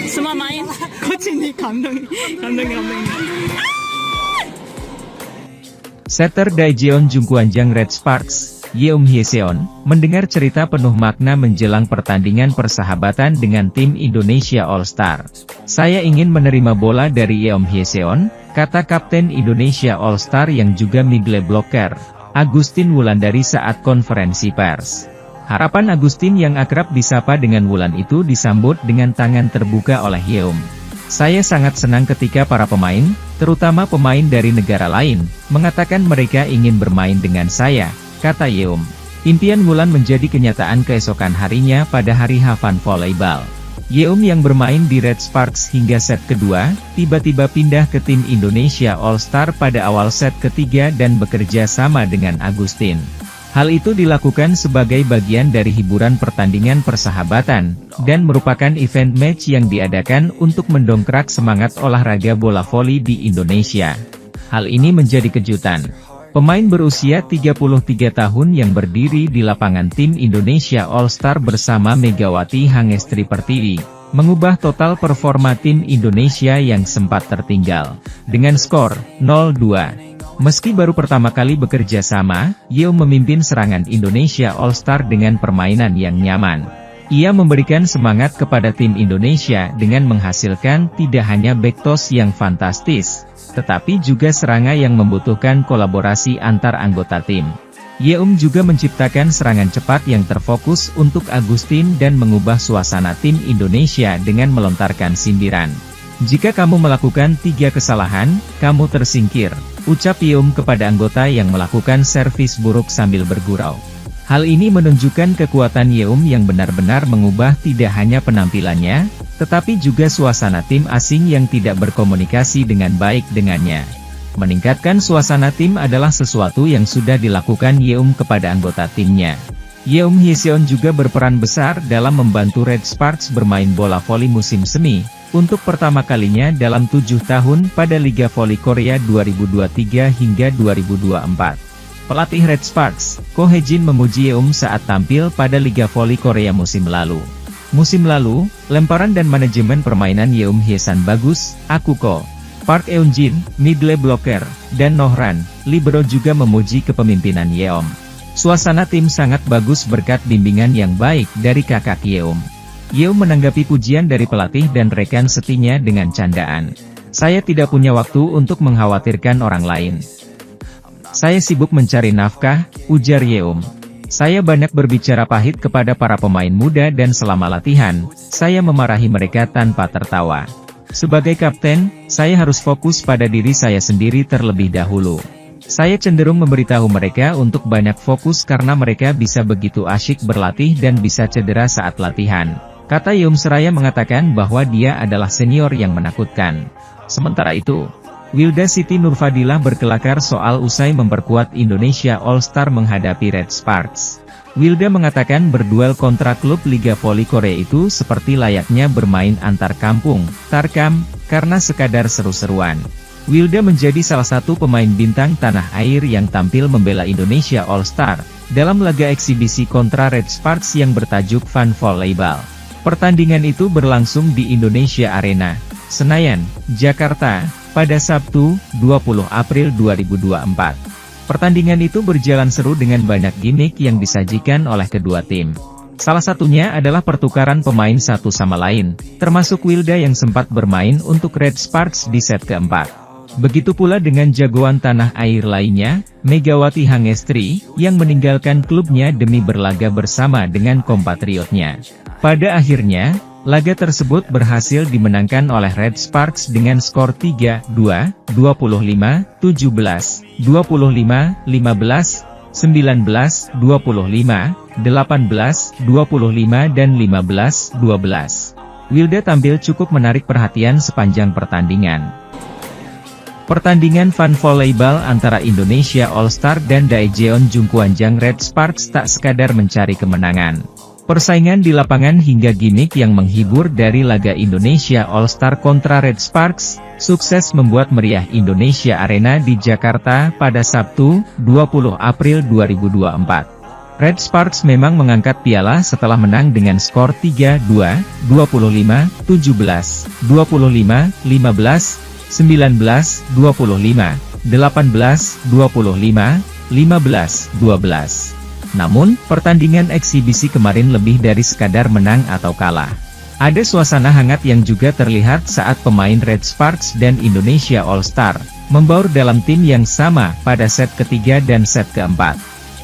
semua main coach ini 감독이. Setter Daejeon Jungkwanjang Red Sparks, Yeom Hyeseon, mendengar cerita penuh makna menjelang pertandingan persahabatan dengan tim Indonesia All-Star. Saya ingin menerima bola dari Yeom Hyeseon, kata Kapten Indonesia All-Star yang juga middle blocker, Agustin Wulandari saat konferensi pers. Harapan Agustin yang akrab disapa dengan Wulan itu disambut dengan tangan terbuka oleh Yeom. Saya sangat senang ketika para pemain, terutama pemain dari negara lain, mengatakan mereka ingin bermain dengan saya, kata Yeom. Impian Wulan menjadi kenyataan keesokan harinya pada hari Havan Volleyball. Yeom yang bermain di Red Sparks hingga set kedua, tiba-tiba pindah ke tim Indonesia All-Star pada awal set ketiga dan bekerja sama dengan Agustin. Hal itu dilakukan sebagai bagian dari hiburan pertandingan persahabatan, dan merupakan event match yang diadakan untuk mendongkrak semangat olahraga bola voli di Indonesia. Hal ini menjadi kejutan. Pemain berusia 33 tahun yang berdiri di lapangan tim Indonesia All-Star bersama Megawati Hangestri Pertiwi, mengubah total performa tim Indonesia yang sempat tertinggal, dengan skor 0-2. Meski baru pertama kali bekerja sama, Yeom memimpin serangan Indonesia All-Star dengan permainan yang nyaman. Ia memberikan semangat kepada tim Indonesia dengan menghasilkan tidak hanya back toss yang fantastis, tetapi juga serangan yang membutuhkan kolaborasi antar anggota tim. Yeom juga menciptakan serangan cepat yang terfokus untuk Agustin dan mengubah suasana tim Indonesia dengan melontarkan sindiran. Jika kamu melakukan 3 kesalahan, kamu tersingkir, ucap Yeom kepada anggota yang melakukan servis buruk sambil bergurau. Hal ini menunjukkan kekuatan Yeom yang benar-benar mengubah tidak hanya penampilannya, tetapi juga suasana tim asing yang tidak berkomunikasi dengan baik dengannya. Meningkatkan suasana tim adalah sesuatu yang sudah dilakukan Yeom kepada anggota timnya. Yeom Hyeseon juga berperan besar dalam membantu Red Sparks bermain bola voli musim semi, untuk pertama kalinya dalam 7 tahun pada Liga Voli Korea 2023 hingga 2024. Pelatih Red Sparks, Ko Hye-jin memuji Yeom saat tampil pada Liga Voli Korea musim lalu. Musim lalu, lemparan dan manajemen permainan Yeom Hyesan bagus, Akuko, Park Eun-jin, middle blocker, dan Nohran, libero juga memuji kepemimpinan Yeom. Suasana tim sangat bagus berkat bimbingan yang baik dari kakak Yeom. Yeom menanggapi pujian dari pelatih dan rekan setinya dengan candaan. Saya tidak punya waktu untuk mengkhawatirkan orang lain. Saya sibuk mencari nafkah, ujar Yeom. Saya banyak berbicara pahit kepada para pemain muda dan selama latihan, saya memarahi mereka tanpa tertawa. Sebagai kapten, saya harus fokus pada diri saya sendiri terlebih dahulu. Saya cenderung memberitahu mereka untuk banyak fokus karena mereka bisa begitu asyik berlatih dan bisa cedera saat latihan. Kata Yeom seraya mengatakan bahwa dia adalah senior yang menakutkan. Sementara itu, Wilda Siti Nurfadilah berkelakar soal usai memperkuat Indonesia All-Star menghadapi Red Sparks. Wilda mengatakan berduel kontra klub Liga Voli Korea itu seperti layaknya bermain antar kampung, tarkam, karena sekadar seru-seruan. Wilda menjadi salah satu pemain bintang tanah air yang tampil membela Indonesia All-Star, dalam laga eksibisi kontra Red Sparks yang bertajuk Fun Volleyball. Pertandingan itu berlangsung di Indonesia Arena, Senayan, Jakarta, pada Sabtu, 20 April 2024. Pertandingan itu berjalan seru dengan banyak gimmick yang disajikan oleh kedua tim. Salah satunya adalah pertukaran pemain satu sama lain, termasuk Wilda yang sempat bermain untuk Red Sparks di set keempat. Begitu pula dengan jagoan tanah air lainnya, Megawati Hangestri, yang meninggalkan klubnya demi berlaga bersama dengan kompatriotnya. Pada akhirnya, laga tersebut berhasil dimenangkan oleh Red Sparks dengan skor 3-2, 25, 17, 25, 15, 19, 25, 18, 25 dan 15, 12. Wilda tampil cukup menarik perhatian sepanjang pertandingan. Pertandingan Fun Volleyball antara Indonesia All-Star dan Daejeon Jungkwanjang Red Sparks tak sekadar mencari kemenangan. Persaingan di lapangan hingga gimmick yang menghibur dari laga Indonesia All-Star kontra Red Sparks, sukses membuat meriah Indonesia Arena di Jakarta pada Sabtu, 20 April 2024. Red Sparks memang mengangkat piala setelah menang dengan skor 3-2, 25, 17, 25, 15, 19, 25, 18, 25, 15, 12. Namun, pertandingan eksibisi kemarin lebih dari sekadar menang atau kalah. Ada suasana hangat yang juga terlihat saat pemain Red Sparks dan Indonesia All-Star membaur dalam tim yang sama pada set ketiga dan set keempat.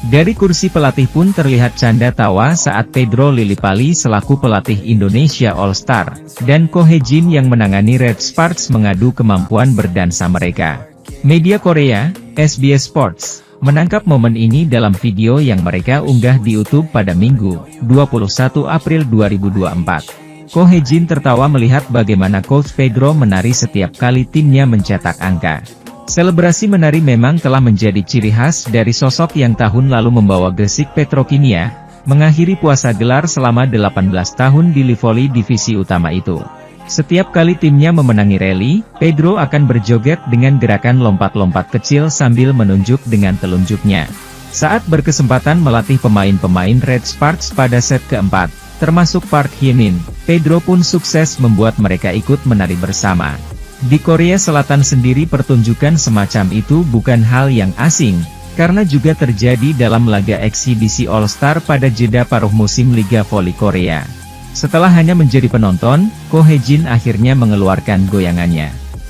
Dari kursi pelatih pun terlihat canda tawa saat Pedro Lillipali selaku pelatih Indonesia All-Star dan Ko Hye-jin yang menangani Red Sparks mengadu kemampuan berdansa mereka. Media Korea, SBS Sports, menangkap momen ini dalam video yang mereka unggah di YouTube pada Minggu, 21 April 2024. Ko Hye-jin tertawa melihat bagaimana Coach Pedro menari setiap kali timnya mencetak angka. Selebrasi menari memang telah menjadi ciri khas dari sosok yang tahun lalu membawa Gresik Petrokimia, mengakhiri puasa gelar selama 18 tahun di Livoli divisi utama itu. Setiap kali timnya memenangi rally, Pedro akan berjoget dengan gerakan lompat-lompat kecil sambil menunjuk dengan telunjuknya. Saat berkesempatan melatih pemain-pemain Red Sparks pada set keempat, termasuk Park Hye-min, Pedro pun sukses membuat mereka ikut menari bersama. Di Korea Selatan sendiri pertunjukan semacam itu bukan hal yang asing, karena juga terjadi dalam laga eksibisi All-Star pada jeda paruh musim Liga Voli Korea. Setelah hanya menjadi penonton, Ko Hye-jin akhirnya mengeluarkan goyangannya.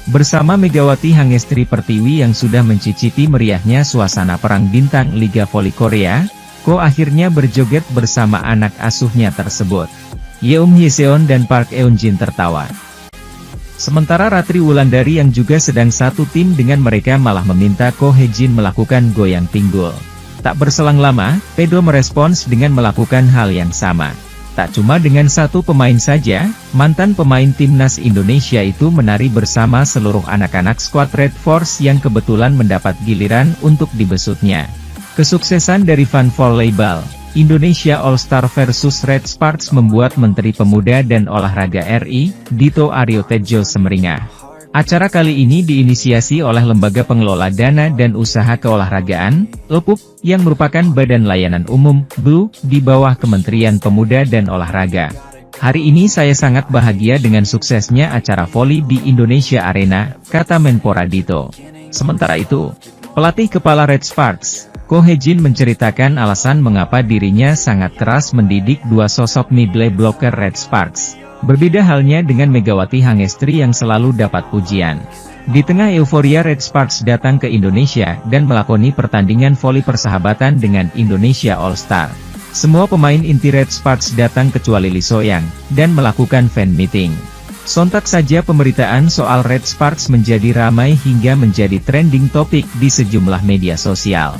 Bersama Megawati Hangestri Pertiwi yang sudah mencicipi meriahnya suasana perang bintang Liga Voli Korea, Ko akhirnya berjoget bersama anak asuhnya tersebut. Yeom Hyeseon dan Park Eun-jin tertawa. Sementara Ratri Wulandari yang juga sedang satu tim dengan mereka malah meminta Ko Hye-jin melakukan goyang pinggul. Tak berselang lama, Pedro merespons dengan melakukan hal yang sama. Tak cuma dengan satu pemain saja, mantan pemain timnas Indonesia itu menari bersama seluruh anak-anak skuad Red Force yang kebetulan mendapat giliran untuk dibesutnya. Kesuksesan dari Van Volleyball Indonesia All-Star versus Red Sparks membuat Menteri Pemuda dan Olahraga RI, Dito Aryo Tejo semeringah. Acara kali ini diinisiasi oleh Lembaga Pengelola Dana dan Usaha Keolahragaan, LPUP, yang merupakan Badan Layanan Umum, BLU, di bawah Kementerian Pemuda dan Olahraga. Hari ini saya sangat bahagia dengan suksesnya acara voli di Indonesia Arena, kata Menpora Dito. Sementara itu, pelatih kepala Red Sparks, Ko Hye-jin menceritakan alasan mengapa dirinya sangat keras mendidik dua sosok middle blocker Red Sparks. Berbeda halnya dengan Megawati Hangestri yang selalu dapat pujian. Di tengah euforia Red Sparks datang ke Indonesia dan melakoni pertandingan voli persahabatan dengan Indonesia All-Star. Semua pemain inti Red Sparks datang kecuali Lee So-yang, dan melakukan fan meeting. Sontak saja pemberitaan soal Red Sparks menjadi ramai hingga menjadi trending topik di sejumlah media sosial.